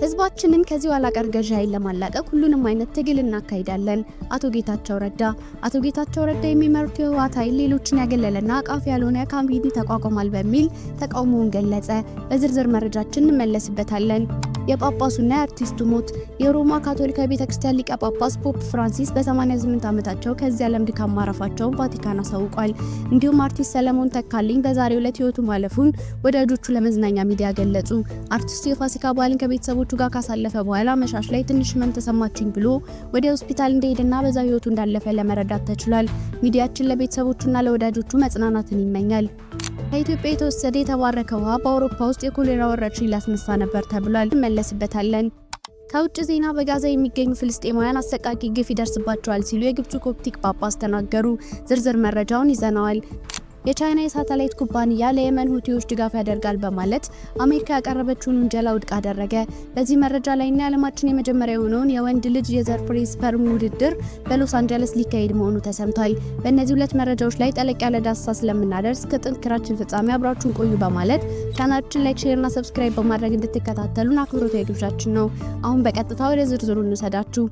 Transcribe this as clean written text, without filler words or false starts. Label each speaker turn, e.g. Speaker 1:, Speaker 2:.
Speaker 1: ህዝባችንን ከዚህ ኋላ ቀር ገዢ ኃይል ለማላቀቅ ሁሉንም አይነት ትግል እናካሂዳለን። አቶ ጌታቸው ረዳ የሚመሩት የህወሓት ኃይል ሌሎችን ያገለለና አቃፊ ያልሆነ ካቢኔ ተቋቁሟል በሚል ተቃውሞውን ገለጸ። በዝርዝር መረጃችን እንመለስበታለን። የጳጳሱና የአርቲስቱ ሞት። የሮማ ካቶሊካዊ ቤተክርስቲያን ሊቀ ጳጳስ ፖፕ ፍራንሲስ በ88 ዓመታቸው ከዚህ ዓለም ድካም ማረፋቸውን ቫቲካን አሳውቋል። እንዲሁም አርቲስት ሰለሞን ተካልኝ በዛሬው ዕለት ህይወቱ ማለፉን ወዳጆቹ ለመዝናኛ ሚዲያ ገለጹ። አርቲስቱ የፋሲካ በዓልን ከቤተሰቦቹ ጋር ካሳለፈ በኋላ መሻሽ ላይ ትንሽ ህመም ተሰማችኝ ብሎ ወደ ሆስፒታል እንደሄደና በዛ ህይወቱ እንዳለፈ ለመረዳት ተችሏል። ሚዲያችን ለቤተሰቦቹና ለወዳጆቹ መጽናናትን ይመኛል። ከኢትዮጵያ የተወሰደ የተባረከ ውሃ በአውሮፓ ውስጥ የኮሌራ ወረርሽኝ ሊያስነሳ ነበር ተብሏል። እንመለስበታለን። ከውጭ ዜና በጋዛ የሚገኙ ፍልስጤማውያን አሰቃቂ ግፍ ይደርስባቸዋል ሲሉ የግብፁ ኮፕቲክ ጳጳስ ተናገሩ። ዝርዝር መረጃውን ይዘናል። የቻይና የሳተላይት ኩባንያ ለየመን ሁቲዎች ድጋፍ ያደርጋል በማለት አሜሪካ ያቀረበችውን ውንጀላ ውድቅ አደረገ። በዚህ መረጃ ላይና የዓለማችን የመጀመሪያ የሆነውን የወንድ ልጅ የዘር ፍሬ ስፐርም ውድድር በሎስ አንጀለስ ሊካሄድ መሆኑ ተሰምቷል። በእነዚህ ሁለት መረጃዎች ላይ ጠለቅ ያለ ዳሰሳ ስለምናደርስ ከጥንክራችን ፍጻሜ አብራችሁን ቆዩ በማለት ቻናላችን ላይክ፣ ሼር እና ሰብስክራይብ በማድረግ እንድትከታተሉን አክብሮታዊ ግብዣችን ነው። አሁን በቀጥታ ወደ ዝርዝሩ እንሰዳችሁ።